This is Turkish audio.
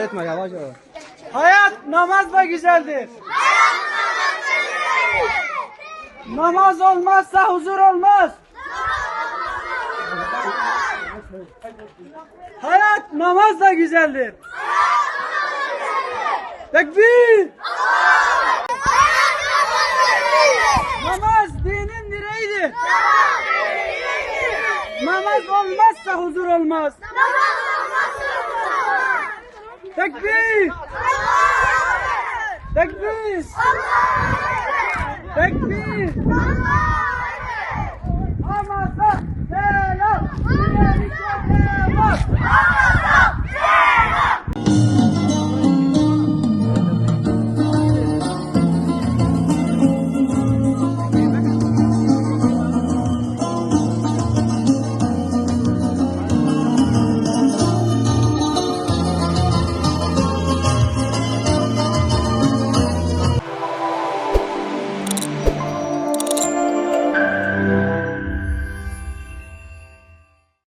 Acele etme, yavaş yavaş. Hayat namazla güzeldir. Namaz olmazsa huzur olmaz. Hayat namazla güzeldir. Tekbir! Namaz dinin direğidir. Namaz olmazsa huzur olmaz. Tekbir! Tekbir! Tekbir!